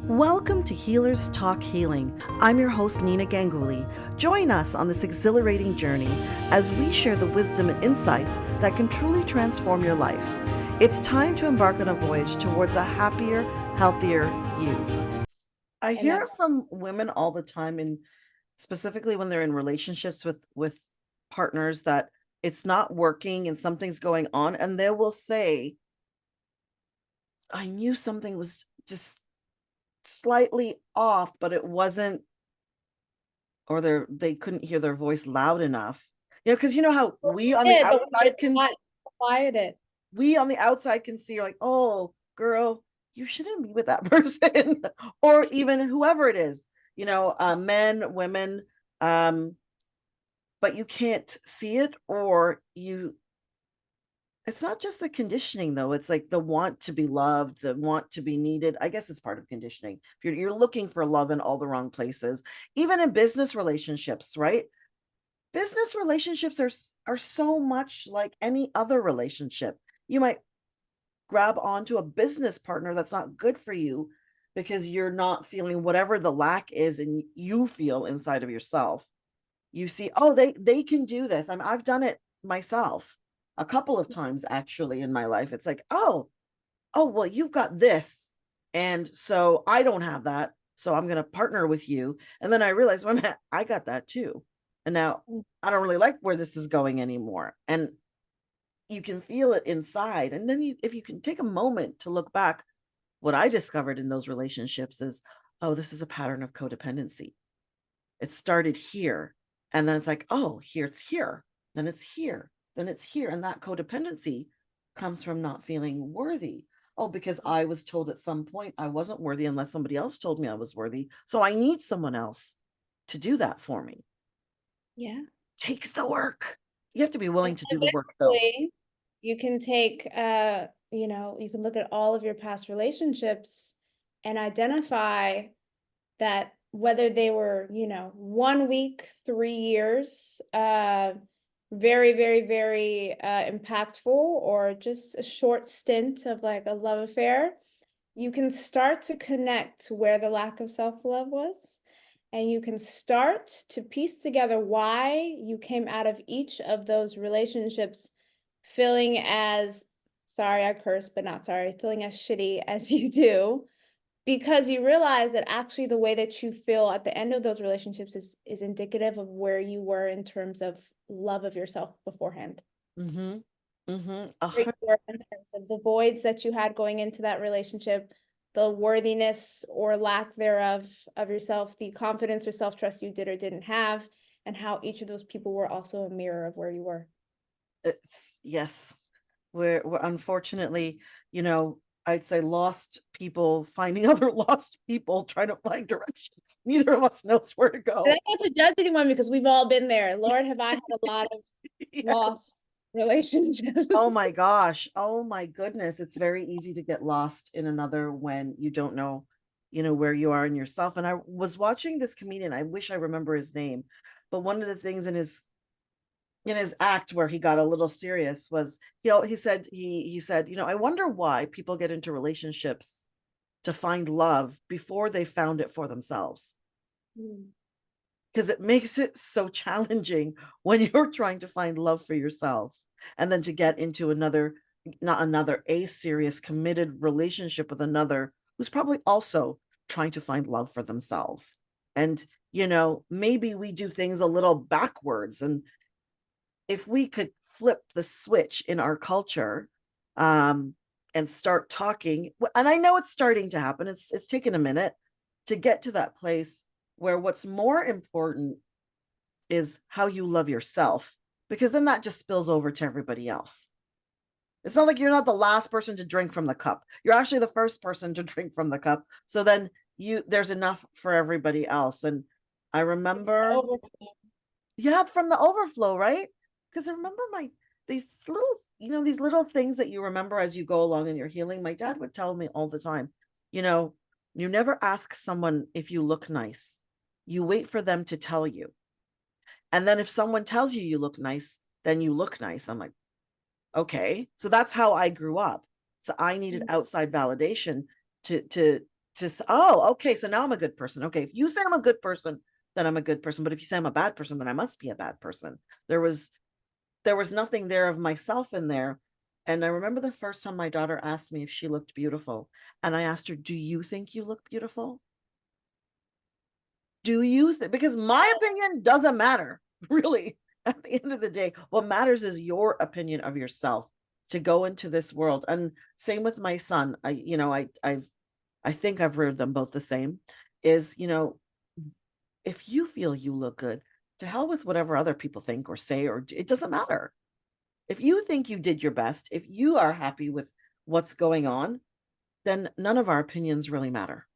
Welcome to Healers Talk Healing. I'm your host, Nina Ganguly. Join us on this exhilarating journey as we share the wisdom and insights that can truly transform your life. It's time to embark on a voyage towards a happier, healthier you. I hear it from women all the time, and specifically when they're in relationships with partners, that it's not working and something's going on, and they will say, I knew something was just slightly off, but it wasn't, or they couldn't hear their voice loud enough. Because you know how we on the outside can quiet it. We on the outside can see, like, oh, girl, you shouldn't be with that person, or even whoever it is, men, women, but you can't see it, or it's not just the conditioning, though. It's like the want to be loved, the want to be needed. I guess it's part of conditioning. If you're looking for love in all the wrong places, even in business relationships, right? Business relationships are so much like any other relationship. You might grab onto a business partner that's not good for you because you're not feeling whatever the lack is, and you feel inside of yourself. You see, oh, they can do this. I've done it myself a couple of times, actually, in my life. It's like, oh, well, you've got this, and so I don't have that, so I'm going to partner with you. And then I realized, well, I got that too, and now I don't really like where this is going anymore. And you can feel it inside. And then if you can take a moment to look back, what I discovered in those relationships is, oh, this is a pattern of codependency. It started here, and then it's like, oh, it's here, then it's here, then it's here. And that codependency comes from not feeling worthy. Oh, because I was told at some point I wasn't worthy unless somebody else told me I was worthy. So I need someone else to do that for me. Yeah. Takes the work. You have to be willing to do the work, though. You can take, you can look at all of your past relationships and identify that whether they were, 1 week, 3 years, very, very, very impactful, or just a short stint of like a love affair, you can start to connect where the lack of self-love was. And you can start to piece together why you came out of each of those relationships feeling as, sorry, I curse, but not sorry, feeling as shitty as you do, because you realize that actually the way that you feel at the end of those relationships is indicative of where you were in terms of love of yourself beforehand. Mm-hmm. Mm-hmm. Where you were in terms of the voids that you had going into that relationship, the worthiness or lack thereof of yourself, the confidence or self-trust you did or didn't have, and how each of those people were also a mirror of where you were. Yes. We're unfortunately, I'd say lost people finding other lost people, trying to find directions. Neither of us knows where to And go. I not to judge anyone because we've all been there. Lord, have I had a lot of Yes. lost relationships. Oh my gosh. Oh my goodness. It's very easy to get lost in another when you don't know, where you are in yourself. And I was watching this comedian. I wish I remember his name, but one of the things in his act where he got a little serious was, he said, I wonder why people get into relationships to find love before they found it for themselves, because it makes it so challenging when you're trying to find love for yourself, and then to get into a serious committed relationship with another who's probably also trying to find love for themselves. And maybe we do things a little backwards, and if we could flip the switch in our culture, and start talking, and I know it's starting to happen, it's taken a minute to get to that place where what's more important is how you love yourself, because then that just spills over to everybody else. It's not like you're not the last person to drink from the cup. You're actually the first person to drink from the cup. So then there's enough for everybody else. And I remember, yeah, from the overflow, right? Because I remember these little things that you remember as you go along in your healing. My dad would tell me all the time, you never ask someone if you look nice. You wait for them to tell you. And then if someone tells you you look nice, then you look nice. I'm like, okay. So that's how I grew up. So I needed outside validation to oh, okay, so now I'm a good person. Okay, if you say I'm a good person, then I'm a good person. But if you say I'm a bad person, then I must be a bad person. There was nothing there of myself in there. And I remember the first time my daughter asked me if she looked beautiful. And I asked her, do you think you look beautiful? Do you think? Because my opinion doesn't matter, really. At the end of the day, what matters is your opinion of yourself to go into this world. And same with my son. I think I've reared them both the same. Is, if you feel you look good, to hell with whatever other people think or say, or it doesn't matter. If you think you did your best, if you are happy with what's going on, then none of our opinions really matter.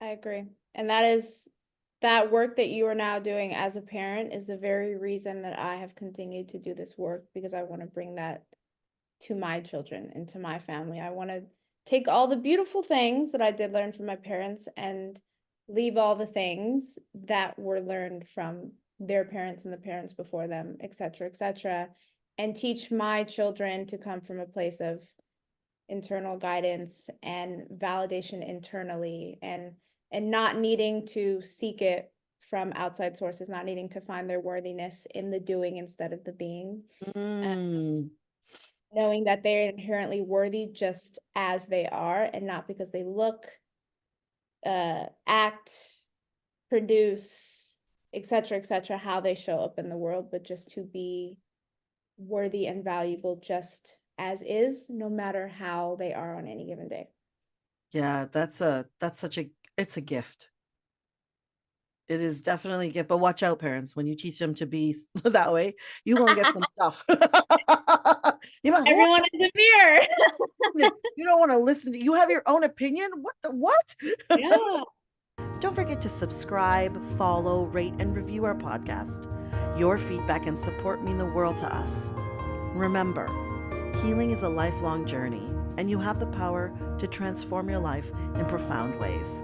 I agree. And that work that you are now doing as a parent is the very reason that I have continued to do this work, because I want to bring that to my children and to my family. I want to take all the beautiful things that I did learn from my parents and leave all the things that were learned from their parents and the parents before them, et cetera, and teach my children to come from a place of internal guidance and validation internally, and not needing to seek it from outside sources, not needing to find their worthiness in the doing instead of the being. uh, Mm, Knowing that they're inherently worthy just as they are, and not because they look, act, produce, et cetera, how they show up in the world, but just to be worthy and valuable just as is, no matter how they are on any given day. yeah, that's such a it's a gift. It is definitely a gift, but watch out, parents. When you teach them to be that way, you're gonna get some stuff. You're like, "What? Everyone is a mirror. You don't want to listen to you have your own opinion? What the what?" Yeah. Don't forget to subscribe, follow, rate, and review our podcast. Your feedback and support mean the world to us. Remember, healing is a lifelong journey, and you have the power to transform your life in profound ways.